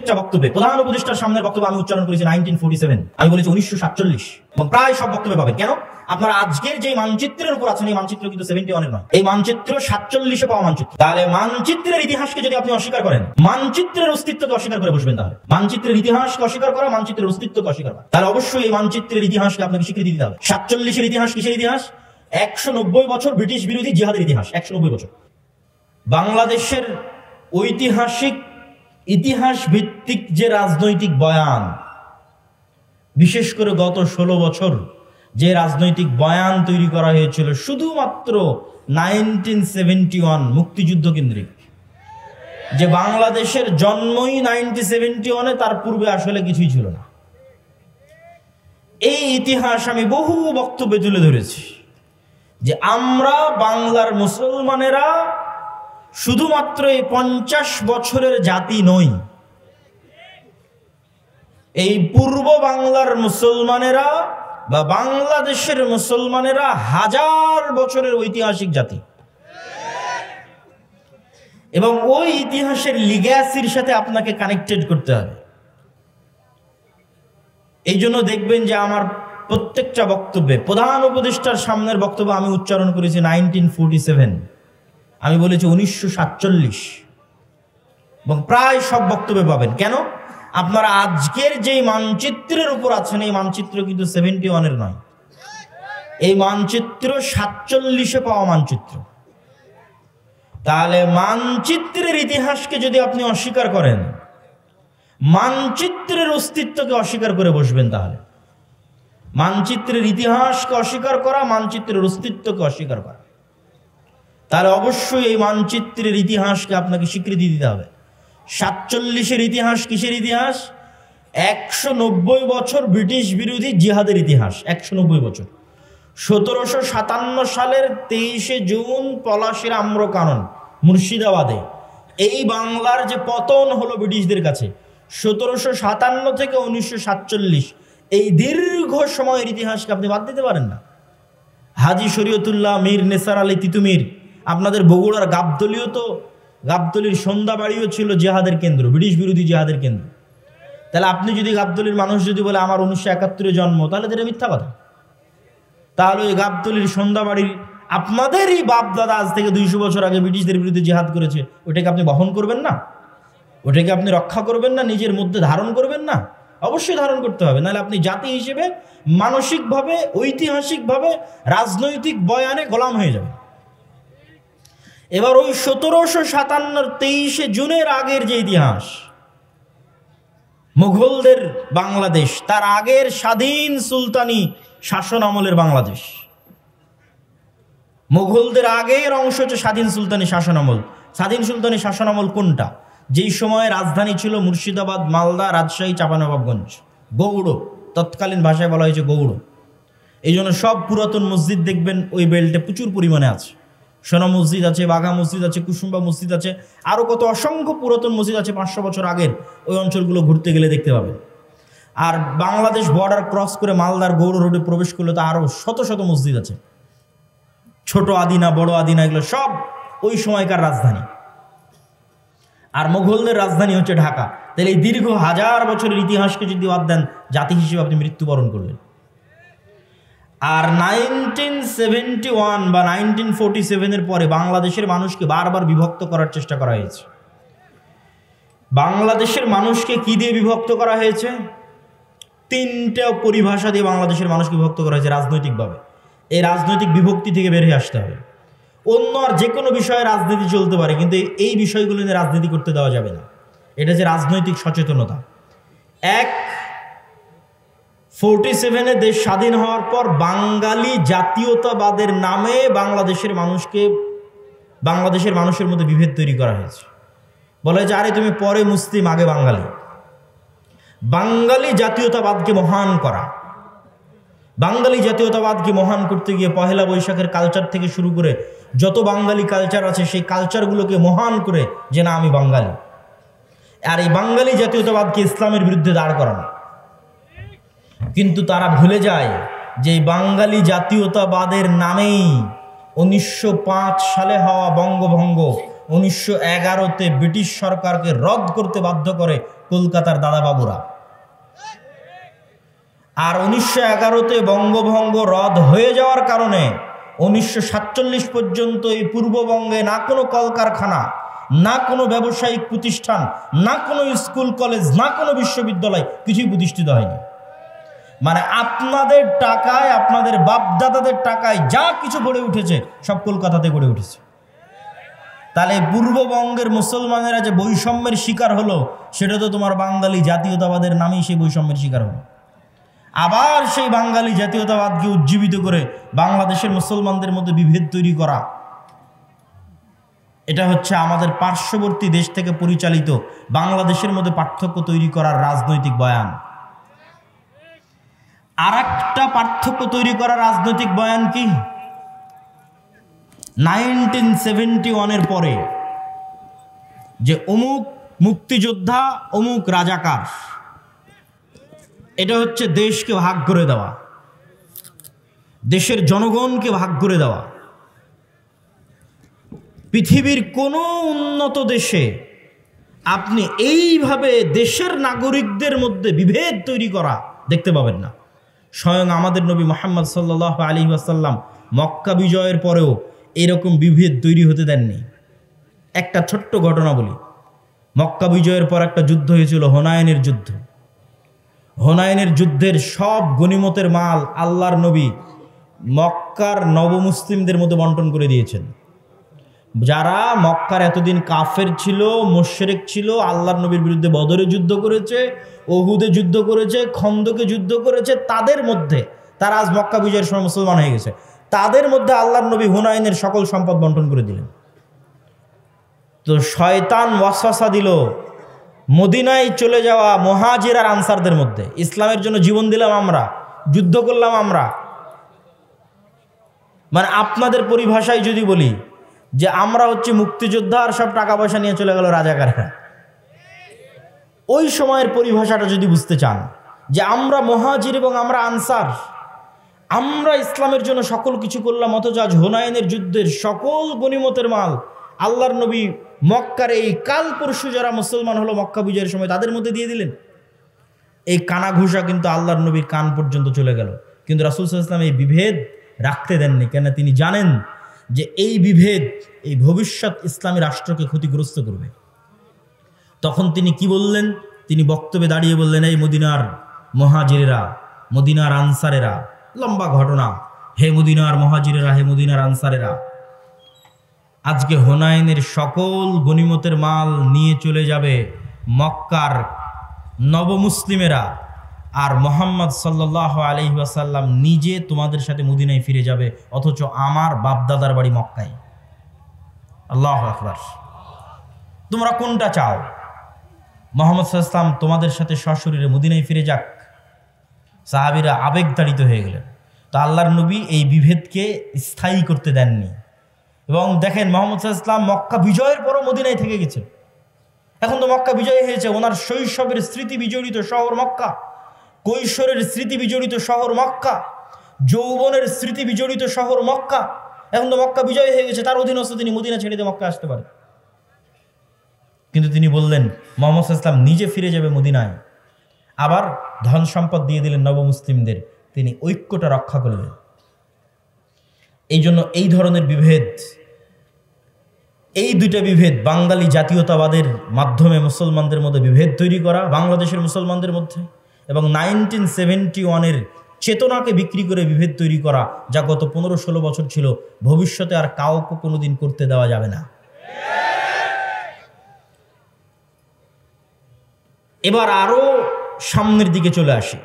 প্রত্যেকটা বক্তব্যে প্রধান উপদেষ্টার সামনের বক্তব্য আমি উচ্চারণ করেছি 1947, আমি বলেছি 1947, এবং প্রায় সব বক্তব্যে পাবেন। কেন? আপনারা আজকের যে মানচিত্রের উপর আছেন এই মানচিত্র কিন্তু 71 নয়, এই মানচিত্র 47-এ পাওয়া মানচিত্র। তাহলে মানচিত্রের ইতিহাসকে যদি আপনি অস্বীকার করেন, মানচিত্রের অস্তিত্বকে অস্বীকার করে বসবেন। তাহলে মানচিত্রের ইতিহাসকে অস্বীকার করা, মানচিত্রের অস্তিত্বকে অস্বীকার করা, তাহলে অবশ্যই এই মানচিত্রের ইতিহাসকে আপনাকে স্বীকৃতি দিতে হবে। 47-এর ইতিহাস কিসের ইতিহাস? 190 বছর ব্রিটিশ বিরোধী জিহাদের ইতিহাস। 190 বছর বাংলাদেশের ঐতিহাসিক ইতিহাস ভিত্তিক যে রাজনৈতিক বয়ান, বিশেষ করে গত 16 বছর যে রাজনৈতিক বয়ান তৈরি করা হয়েছিল শুধুমাত্র 1971 মুক্তিযুদ্ধ কেন্দ্রিক, যে বাংলাদেশের জন্মই 1971-এ, তার পূর্বে আসলে কিছুই ছিল না। এই ইতিহাস আমি বহু বক্তব্যে তুলে ধরেছি যে আমরা বাংলার মুসলমানেরা শুধুমাত্র এই 50 বছরের জাতি নই, এই পূর্ব বাংলার মুসলমানেরা বা বাংলাদেশের মুসলমানেরা 1000 বছরের ঐতিহাসিক জাতি, এবং ওই ইতিহাসের লিগ্যাসির সাথে আপনাকে কানেক্টেড করতে হবে। এই জন্য দেখবেন যে আমার প্রত্যেকটা বক্তব্যে প্রধান উপদেষ্টার সামনের বক্তব্য আমি উচ্চারণ করেছি 1947, আমি বলেছি 1947, এবং প্রায় সব বক্তব্যে পাবেন। কেন? আপনারা আজকের যে মানচিত্রের উপর আছেন এই মানচিত্র কিন্তু 71-এর নয়, এই মানচিত্র 47-এ পাওয়া মানচিত্র। তাহলে মানচিত্রের ইতিহাসকে যদি আপনি অস্বীকার করেন, মানচিত্রের অস্তিত্বকে অস্বীকার করে বসবেন। তাহলে মানচিত্রের ইতিহাসকে অস্বীকার করা, মানচিত্রের অস্তিত্বকে অস্বীকার করা, তাহলে অবশ্যই এই মানচিত্রের ইতিহাসকে আপনাকে স্বীকৃতি দিতে হবে। 47-এর ইতিহাস কিসের ইতিহাস? 190 বছর ব্রিটিশ বিরোধী জিহাদের ইতিহাস। 190 বছর। 1757 সালের 23শে জুন পলাশির আম্রকানন মুর্শিদাবাদে এই বাংলার যে পতন হলো ব্রিটিশদের কাছে, 1757 থেকে 1947, এই দীর্ঘ সময়ের ইতিহাসকে আপনি বাদ দিতে পারেন না। হাজী শরীয়তুল্লাহ মীর নেসার আলী তিতুমির, আপনাদের বগুড়ার গাবতলীয়, তো গাবতলীর সন্ধ্যাবাড়িও ছিল জিহাদের কেন্দ্র, ব্রিটিশ বিরোধী জিহাদের কেন্দ্র। তাহলে আপনি যদি গাবতলীর মানুষ যদি বলে আমার 1971-এ জন্ম, তাহলে এটা মিথ্যা কথা। তাহলে ওই গাবতলীর সন্ধ্যাবাড়ির আপনাদেরই বাপ দাদা আজ থেকে 200 বছর আগে ব্রিটিশদের বিরুদ্ধে জিহাদ করেছে, ওটাকে আপনি বহন করবেন না? ওটাকে আপনি রক্ষা করবেন না? নিজের মধ্যে ধারণ করবেন না? অবশ্যই ধারণ করতে হবে, নাহলে আপনি জাতি হিসেবে মানসিকভাবে, ঐতিহাসিকভাবে, রাজনৈতিক বয়ানে গোলাম হয়ে যাবেন। এবার ওই 1757 23শে জুনের আগের যে ইতিহাস, মুঘলদের বাংলাদেশ, তার আগের স্বাধীন সুলতানি শাসন আমলের বাংলাদেশ, মুঘলদের আগের অংশ হচ্ছে স্বাধীন সুলতানি শাসন আমল। স্বাধীন সুলতানি শাসন আমল কোনটা? যেই সময়ে রাজধানী ছিল মুর্শিদাবাদ, মালদা, রাজশাহী, চাঁপানবাবগঞ্জ, গৌড়, তৎকালীন ভাষায় বলা হয়েছে গৌড়। এই জন্য সব পুরাতন মসজিদ দেখবেন ওই বেল্টে প্রচুর পরিমাণে আছে। সোনা মসজিদ আছে, বাঘা মসজিদ আছে, কুসুম্বা মসজিদ আছে, আরও কত অসংখ্য পুরাতন মসজিদ আছে 500 বছর আগের। ওই অঞ্চলগুলো ঘুরতে গেলে দেখতে পাবেন। আর বাংলাদেশ বর্ডার ক্রস করে মালদার গৌড় রোডে প্রবেশ করলে তো আরও শত শত মসজিদ আছে, ছোট আদিনা, বড় আদিনা, এগুলো সব ওই সময়কার রাজধানী। আর মুঘলদের রাজধানী হচ্ছে ঢাকা। তাহলে এই দীর্ঘ 1000 বছরের ইতিহাসকে যদি বাদ দেন, জাতি হিসেবে আপনি মৃত্যুবরণ করলেন। আর 1971 বা 1947-এর পরে বাংলাদেশের মানুষকে বারবার বিভক্ত করার চেষ্টা করা হয়েছে। বাংলাদেশের মানুষকে কি দিয়ে বিভক্ত করা হয়েছে? 3টা পরিভাষা দিয়ে বাংলাদেশের মানুষকে বিভক্ত করা হয়েছে রাজনৈতিকভাবে। এই রাজনৈতিক বিভক্তি থেকে বের হয়ে আসতে হবে। অন্য আর যে কোনো বিষয়ে রাজনীতি চলতে পারে, কিন্তু এই বিষয়গুলো নিয়ে রাজনীতি করতে দেওয়া যাবে না। এটা যে রাজনৈতিক সচেতনতা। 47-এ দেশ স্বাধীন হওয়ার পর বাঙালি জাতীয়তাবাদের নামে বাংলাদেশের মানুষের মধ্যে বিভেদ তৈরি করা হয়েছে। বলা হয়েছে আরে তুমি পরে মুসলিম, আগে বাঙালি। বাঙালি জাতীয়তাবাদকে মহান করা, বাঙালি জাতীয়তাবাদকে মহান করতে গিয়ে পহেলা বৈশাখের কালচার থেকে শুরু করে যত বাঙালি কালচার আছে সেই কালচারগুলোকে মহান করে যে না আমি বাঙালি। আর এই বাঙালি জাতীয়তাবাদকে ইসলামের বিরুদ্ধে দাঁড় করানো। কিন্তু তারা ভুলে যায় যে বাঙালি জাতীয়তাবাদের নামেই 1905 সালে হওয়া বঙ্গভঙ্গ 1911-তে ব্রিটিশ সরকারকে রদ করতে বাধ্য করে কলকাতার দাদাবাবুরা। আর 1911-তে বঙ্গভঙ্গ রদ হয়ে যাওয়ার কারণে 1947 পর্যন্ত এই পূর্ববঙ্গে না কোনো কলকারখানা, না কোনো ব্যবসায়িক প্রতিষ্ঠান, না কোনো স্কুল কলেজ, না কোনো বিশ্ববিদ্যালয় কিছুই প্রতিষ্ঠিত হয়নি। মানে আপনাদের টাকায়, আপনাদের বাপদাদাদের টাকায় যা কিছু গড়ে উঠেছে সব কলকাতাতে গড়ে উঠেছে। তাহলে পূর্ববঙ্গের মুসলমানেরা যে বৈষম্যের শিকার হলো, সেটা তো তোমার বাঙালি জাতীয়তাবাদের নামেই সেই বৈষম্যের শিকার হলো। আবার সেই বাঙালি জাতীয়তাবাদকে উজ্জীবিত করে বাংলাদেশের মুসলমানদের মধ্যে বিভেদ তৈরি করা, এটা হচ্ছে আমাদের পার্শ্ববর্তী দেশ থেকে পরিচালিত বাংলাদেশের মধ্যে পার্থক্য তৈরি করার রাজনৈতিক বয়ান। আর একটা পার্থক্য তৈরি করার রাজনৈতিক বয়ান কি? 1971-এর পরে যে অমুক মুক্তিযোদ্ধা, অমুক রাজাকার, এটা হচ্ছে দেশকে ভাগ করে দেওয়া, দেশের জনগণকে ভাগ করে দেওয়া। পৃথিবীর কোনো উন্নত দেশে আপনি এইভাবে দেশের নাগরিকদের মধ্যে বিভেদ তৈরি করা দেখতে পাবেন না। স্বয়ং আমাদের নবী মুহাম্মদ সাল্লাল্লাহু আলাইহি ওয়াসাল্লাম মক্কা বিজয়ের পরেও এরকম বিভেদ তৈরি হতে দেননি। একটা ছোট্ট ঘটনা বলি। মক্কা বিজয়ের পর একটা যুদ্ধ হয়েছিল, হুনাইনের যুদ্ধ। হুনাইনের যুদ্ধের সব গনিমতের মাল আল্লাহর নবী মক্কার নবমুসলিমদের মধ্যে বন্টন করে দিয়েছেন। যারা মক্কার এতদিন কাফের ছিল, মুশরিক ছিল, আল্লাহর নবীর বিরুদ্ধে বদরে যুদ্ধ করেছে, উহুদে যুদ্ধ করেছে, খন্দকে যুদ্ধ করেছে, তাদের মধ্যে, তারা আজ মক্কা বিজয়ের সময় মুসলমান হয়ে গেছে, তাদের মধ্যে আল্লাহর নবী হুনাইনের সকল সম্পদ বন্টন করে দিলেন। তো শয়তান ওয়াসওয়াসা দিল মদিনায় চলে যাওয়া মুহাজির আর আনসারদের মধ্যে, ইসলামের জন্য জীবন দিলাম আমরা, যুদ্ধ করলাম আমরা। মানে আপনাদের পরিভাষায় যদি বলি যে আমরা হচ্ছে মুক্তিযোদ্ধা আর সব টাকা পয়সা নিয়ে চলে গেল রাজাকাররা, ওই সময়ের পরিভাষাটা যদি বুঝতে চান যে আমরা মুহাজির এবং আমরা আনসার, আমরা ইসলামের জন্য সকল কিছু করলাম, অথচ আজ হুনাইনের যুদ্ধের সকল গনিমতের মাল আল্লাহর নবী মক্কার এই কাল পরশু যারা মুসলমান হলো মক্কা বিজয়ের সময় তাদের মধ্যে দিয়ে দিলেন। এই কানাঘুষা কিন্তু আল্লাহর নবীর কান পর্যন্ত চলে গেল। কিন্তু রাসূল সাল্লাল্লাহু আলাইহি ওয়াসাল্লাম এই বিভেদ রাখতে দেননি। কেন? তিনি জানেন যে এই বিভেদ এই ভবিষ্যৎ ইসলামী রাষ্ট্রকে ক্ষতিগ্রস্ত করবে। তখন তিনি কি বললেন? তিনি বক্তব্যে দাঁড়িয়ে বললেন, এই মদিনার মুহাজিরেরা, মদিনার আনসারেরা, লম্বা ঘটনা, হে মদিনার মুহাজিরেরা, হে মদিনার আনসারেরা, আজকে হুনাইনের সকল গনিমতের মাল নিয়ে চলে যাবে মক্কার নবমুসলিমেরা, আর মুহাম্মদ সাল্লাল্লাহু আলাইহি ওয়াসাল্লাম নিজে তোমাদের সাথে মদিনায় ফিরে যাবে, অথচ আমার বাপদাদার বাড়ি মক্কায়। আল্লাহু আকবার। তোমরা কোনটা চাও? মুহাম্মদ সাল্লাল্লাহু আলাইহি ওয়াসাল্লাম তোমাদের সাথে সশরীরে মদিনায় ফিরে যাক? সাহাবীরা আবেগতাড়িত হয়ে গেলেন। তো আল্লাহর নবী এই বিভেদকে স্থায়ী করতে দেননি। এবং দেখেন মুহাম্মদ সাল্লাল্লাহু আলাইহি ওয়াসাল্লাম মক্কা বিজয়ের পরও মদিনায় থেকে গেছেন। এখন তো মক্কা বিজয় হয়েছে, ওনার শৈশবের স্মৃতি বিজড়িত শহর মক্কা, কৈশোরের স্মৃতি বিজড়িত শহর মক্কা, যৌবনের স্মৃতি বিজড়িত শহর মক্কা। এখন তো মক্কা বিজয় হয়ে গেছে, তার অধীনস্থ তিনি মদিনা ছেড়ে দিয়ে মক্কা আসতে পারেন। কিন্তু তিনি বললেন মুহাম্মদ সাল্লাল্লাহু আলাইহি ওয়াসাল্লাম নিজে ফিরে যাবে মদিনায়, আবার ধন সম্পদ দিয়ে দিলেন নবমুসলিমদের, তিনি ঐক্যটা রক্ষা করলেন। এই জন্য এই ধরনের বিভেদ, এই দুইটা বিভেদ, বাঙালি জাতীয়তাবাদের মাধ্যমে মুসলমানদের মধ্যে বিভেদ তৈরি করা বাংলাদেশের মুসলমানদের মধ্যে, এবং 1971-এর চেতনাকে বিক্রি করে বিভেদ তৈরি করা, যা গত 15-16 বছর ছিল, ভবিষ্যতে আর কাউকে কোনোদিন করতে দেওয়া যাবে না। এবার আরো সামনের দিকে চলে আসি।